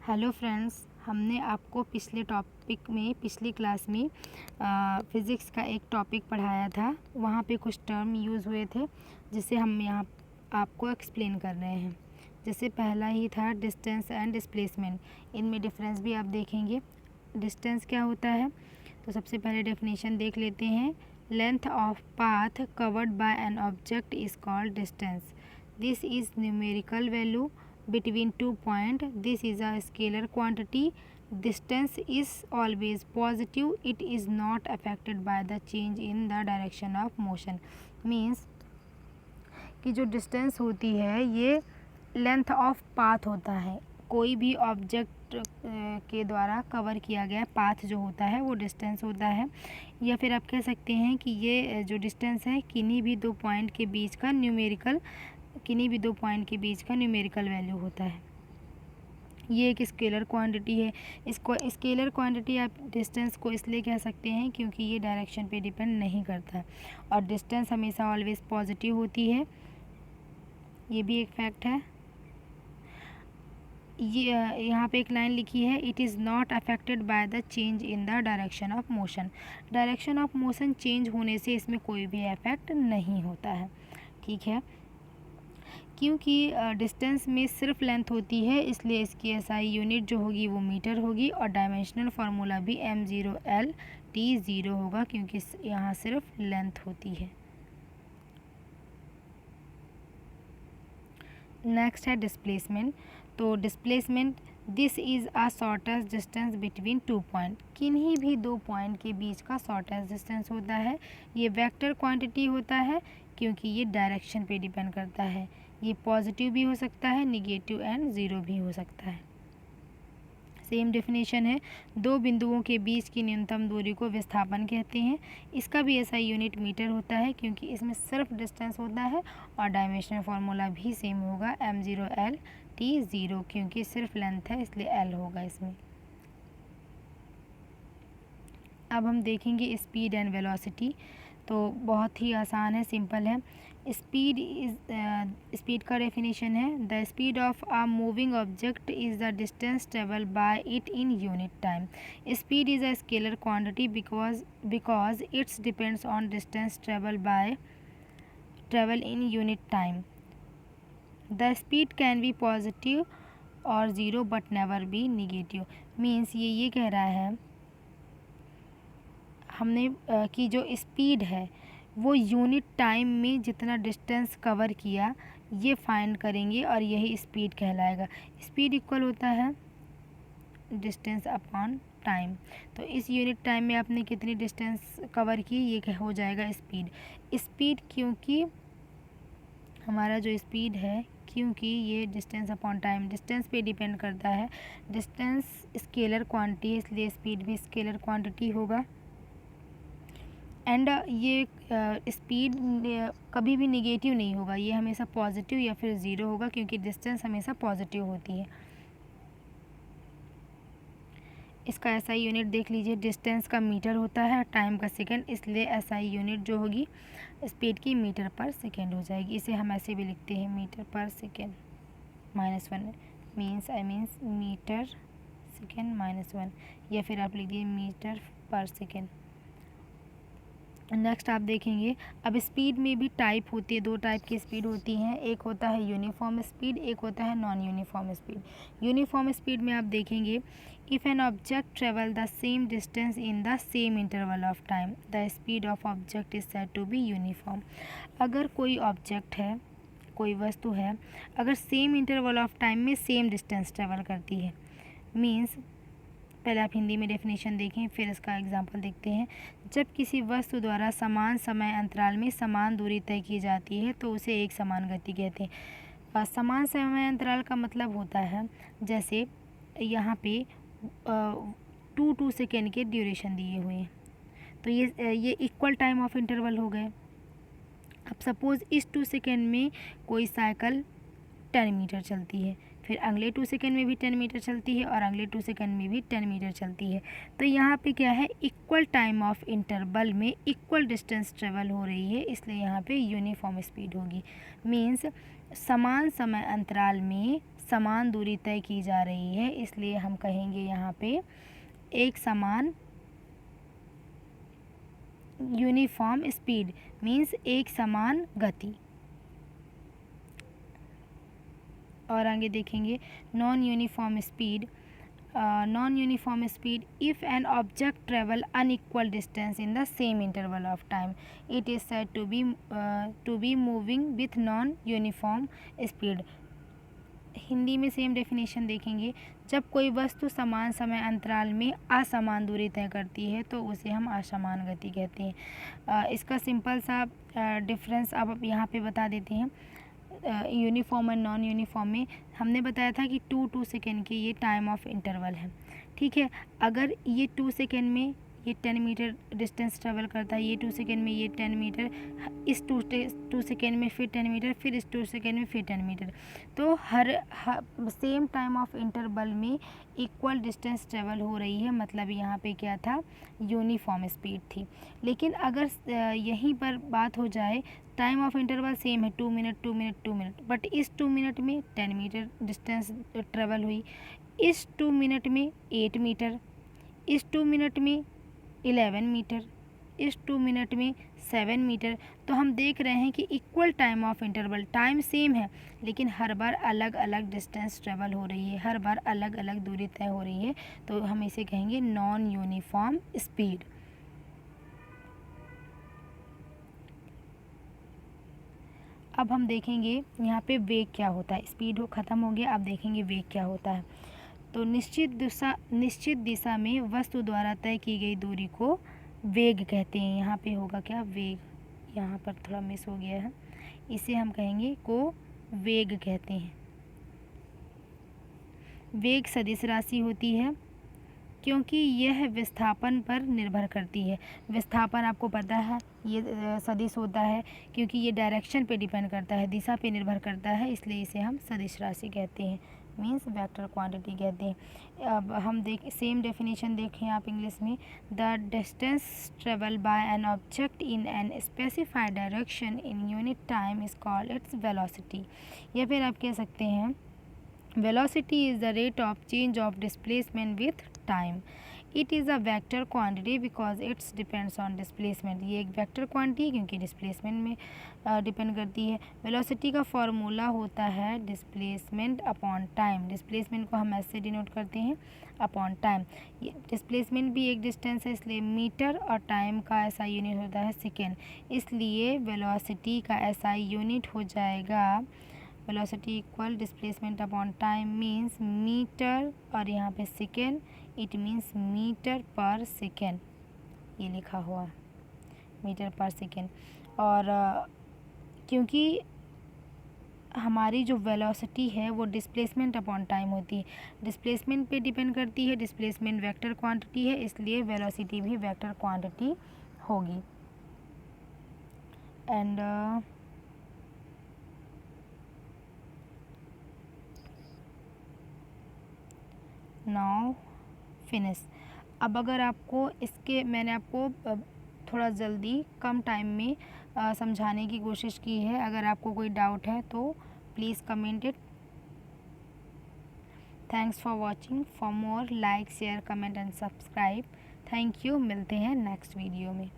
Hello friends, हमने आपको पिछली क्लास में फ़िज़िक्स का एक टॉपिक पढ़ाया था। वहाँ पे कुछ टर्म यूज़ हुए थे जिसे हम यहाँ आपको एक्सप्लेन कर रहे हैं। जैसे पहला ही था डिस्टेंस एंड डिस्प्लेसमेंट। इनमें डिफरेंस भी आप देखेंगे। डिस्टेंस क्या होता है, तो सबसे पहले डेफिनेशन देख लेते हैं। Length of path covered by an object is called distance. This is numerical value between 2 points. This is a scalar quantity. Distance is always positive. It is not affected by the change in the direction of motion. Means कि जो distance होती है ये length of path होता है। कोई भी object के द्वारा कवर किया गया पाथ जो होता है वो डिस्टेंस होता है, या फिर आप कह सकते हैं कि ये जो डिस्टेंस है किन्हीं भी दो पॉइंट के बीच का न्यूमेरिकल वैल्यू होता है। ये एक स्केलर क्वांटिटी है। इसको स्केलर क्वांटिटी आप डिस्टेंस को इसलिए कह सकते हैं क्योंकि ये डायरेक्शन पे डिपेंड नहीं करता और डिस्टेंस हमेशा ऑलवेज पॉजिटिव होती है। ये भी एक फैक्ट है। ये यहाँ पे एक लाइन लिखी है, it is not affected by the change in the direction of motion. Direction of motion change होने से इसमें कोई भी इफेक्ट नहीं होता है। ठीक है, क्योंकि डिस्टेंस में सिर्फ लेंथ होती है इसलिए इसकी एसआई यूनिट जो होगी वो मीटर होगी और डायमेंशनल फार्मूला भी m0L/t0 होगा क्योंकि यहाँ सिर्फ लेंथ होती है। नेक्स्ट है डिस्प्लेसमेंट। तो displacement, this is a shortest distance between 2 point. किन्हीं भी दो पॉइंट के बीच का शॉर्टेस्ट डिस्टेंस होता है। ये वेक्टर क्वांटिटी होता है क्योंकि ये डायरेक्शन पे डिपेंड करता है। ये पॉजिटिव भी हो सकता है, निगेटिव एंड ज़ीरो भी हो सकता है। सेम डेफिनेशन है, दो बिंदुओं के बीच की न्यूनतम दूरी को विस्थापन कहते हैं। इसका भी ऐसा यूनिट मीटर होता है क्योंकि इसमें सिर्फ डिस्टेंस होता है और डायमेंशनल फार्मूला भी सेम होगा m0L/t0 क्योंकि सिर्फ लेंथ है इसलिए L होगा इसमें। अब हम देखेंगे स्पीड एंड वेलोसिटी। तो बहुत ही आसान है, सिंपल है। स्पीड का डेफिनेशन है, the speed of a moving object is the distance travel by it in unit time. Speed is a scalar quantity because its depends on distance travel in unit time. The speed can be positive और zero but never be negative. Means ये कह रहा है हमने कि जो speed है वो यूनिट टाइम में जितना डिस्टेंस कवर किया ये फाइंड करेंगे और यही स्पीड कहलाएगा। स्पीड इक्वल होता है डिस्टेंस अपॉन टाइम। तो इस यूनिट टाइम में आपने कितनी डिस्टेंस कवर की ये हो जाएगा स्पीड क्योंकि हमारा जो स्पीड है, क्योंकि ये डिस्टेंस अपॉन टाइम डिस्टेंस पे डिपेंड करता है। डिस्टेंस स्केलर क्वांटिटी है इसलिए स्पीड भी स्केलर क्वांटिटी होगा। एंड ये स्पीड कभी भी निगेटिव नहीं होगा, ये हमेशा पॉजिटिव या फिर ज़ीरो होगा क्योंकि डिस्टेंस हमेशा पॉजिटिव होती है। इसका एसआई यूनिट देख लीजिए, डिस्टेंस का मीटर होता है, टाइम का सेकंड, इसलिए एसआई यूनिट जो होगी स्पीड की मीटर पर सेकंड हो जाएगी। इसे हम ऐसे भी लिखते हैं मीटर पर सेकंड -1 मीन्स मीटर सेकंड -1, या फिर आप लिख दिए मीटर पर सेकंड। नेक्स्ट आप देखेंगे, अब स्पीड में भी टाइप होती है, दो टाइप की स्पीड होती हैं। एक होता है यूनिफॉर्म स्पीड, एक होता है non uniform speed. Uniform speed में आप देखेंगे, if an object travel the same distance in the same interval of time the speed of object is said to be uniform. अगर कोई ऑब्जेक्ट है, कोई वस्तु है, अगर सेम इंटरवल ऑफ टाइम में सेम डिस्टेंस ट्रेवल करती है, मीन्स पहले आप हिंदी में डेफिनेशन देखें फिर इसका एग्जांपल देखते हैं। जब किसी वस्तु द्वारा समान समय अंतराल में समान दूरी तय की जाती है तो उसे एक समान गति कहते हैं। समान समय अंतराल का मतलब होता है, जैसे यहाँ पे 2 सेकेंड के ड्यूरेशन दिए हुए हैं तो ये इक्वल टाइम ऑफ इंटरवल हो गए। अब सपोज़ इस 2 सेकेंड में कोई साइकिल 10 मीटर चलती है, फिर अगले 2 सेकेंड में भी 10 मीटर चलती है और अगले 2 सेकेंड में भी 10 मीटर चलती है। तो यहाँ पे क्या है, इक्वल टाइम ऑफ इंटरवल में इक्वल डिस्टेंस ट्रेवल हो रही है, इसलिए यहाँ पे यूनिफॉर्म स्पीड होगी। मीन्स समान समय अंतराल में समान दूरी तय की जा रही है, इसलिए हम कहेंगे यहाँ पे एक समान यूनिफॉर्म स्पीड मीन्स एक समान गति। और आगे देखेंगे non uniform speed. Non uniform speed if an object travel unequal distance in the same interval of time it is said to be moving with non uniform speed। Hindi में same definition देखेंगे, जब कोई वस्तु समान समय अंतराल में असमान दूरी तय करती है तो उसे हम असमान गति कहते हैं। इसका सिंपल सा डिफरेंस अब यहाँ पे बता देते हैं। यूनिफॉर्म और नॉन यूनिफॉर्म में हमने बताया था कि 2 सेकेंड के ये टाइम ऑफ इंटरवल है, ठीक है। अगर ये 2 सेकेंड में ये 10 मीटर डिस्टेंस ट्रेवल करता है, ये 2 सेकेंड में ये 10 मीटर, इस 2 सेकेंड में फिर 10 मीटर, फिर इस 2 सेकेंड में फिर 10 मीटर, तो हर सेम टाइम ऑफ इंटरवल में इक्वल डिस्टेंस ट्रेवल हो रही है, मतलब यहाँ पे क्या था, यूनिफॉर्म स्पीड थी। लेकिन अगर यहीं पर बात हो जाए टाइम ऑफ इंटरवल सेम है 2 मिनट 2 मिनट 2 मिनट, बट इस 2 मिनट में 10 मीटर डिस्टेंस ट्रेवल हुई, इस 2 मिनट में 8 मीटर, इस 2 मिनट में 11 मीटर, इस 2 मिनट में 7 मीटर। तो हम देख रहे हैं कि equal time of interval, time same है लेकिन हर बार अलग अलग डिस्टेंस ट्रेवल हो रही है, हर बार अलग अलग दूरी तय हो रही है, तो हम इसे कहेंगे नॉन यूनिफॉर्म स्पीड। अब हम देखेंगे यहाँ पे वेग क्या होता है। स्पीड हो ख़त्म हो गया, अब देखेंगे वेग क्या होता है। तो निश्चित दिशा में वस्तु द्वारा तय की गई दूरी को वेग कहते हैं। यहाँ पे होगा क्या, वेग, यहाँ पर थोड़ा मिस हो गया है, इसे हम कहेंगे को वेग कहते हैं। वेग सदिश राशि होती है क्योंकि यह विस्थापन पर निर्भर करती है। विस्थापन आपको पता है ये सदिश होता है क्योंकि ये डायरेक्शन पे डिपेंड करता है, दिशा पे निर्भर करता है, इसलिए इसे हम सदिश राशि कहते हैं, मीन्स वेक्टर क्वांटिटी कहते हैं। अब हम सेम डेफिनेशन देखें आप इंग्लिश में, the distance travel bye an object in an specified direction in unit time is called its velocity. या फिर आप कह सकते हैं velocity is the rate of change of displacement with time. It is a vector quantity because it depends on displacement। ये एक vector quantity क्योंकि displacement में डिपेंड करती है। वेलोसिटी का फॉर्मूला होता है डिस्प्लेसमेंट अपॉन टाइम। डिस्प्लेसमेंट को हम ऐसे डिनोट करते हैं अपॉन टाइम। डिस्प्लेसमेंट भी एक डिस्टेंस है, इसलिए मीटर, और टाइम का ऐसा यूनिट होता है सेकेंड, इसलिए वेलोसिटी का ऐसा यूनिट हो जाएगा velocity equal displacement upon time means metre, और यहाँ पे second, it means metre per second, ये लिखा हुआ मीटर पर सेकेंड। और क्योंकि हमारी जो वेलोसिटी है वो डिस्प्लेसमेंट अपॉन टाइम होती है, डिस्प्लेसमेंट पे डिपेंड करती है, डिस्प्लेसमेंट वेक्टर क्वांटिटी है, इसलिए वेलोसिटी भी वेक्टर क्वांटिटी होगी। And now finish. अब अगर आपको मैंने आपको थोड़ा जल्दी कम टाइम में समझाने की कोशिश की है, अगर आपको कोई डाउट है तो please comment it. Thanks for watching, for more like share comment and subscribe. Thank you, मिलते हैं नेक्स्ट वीडियो में।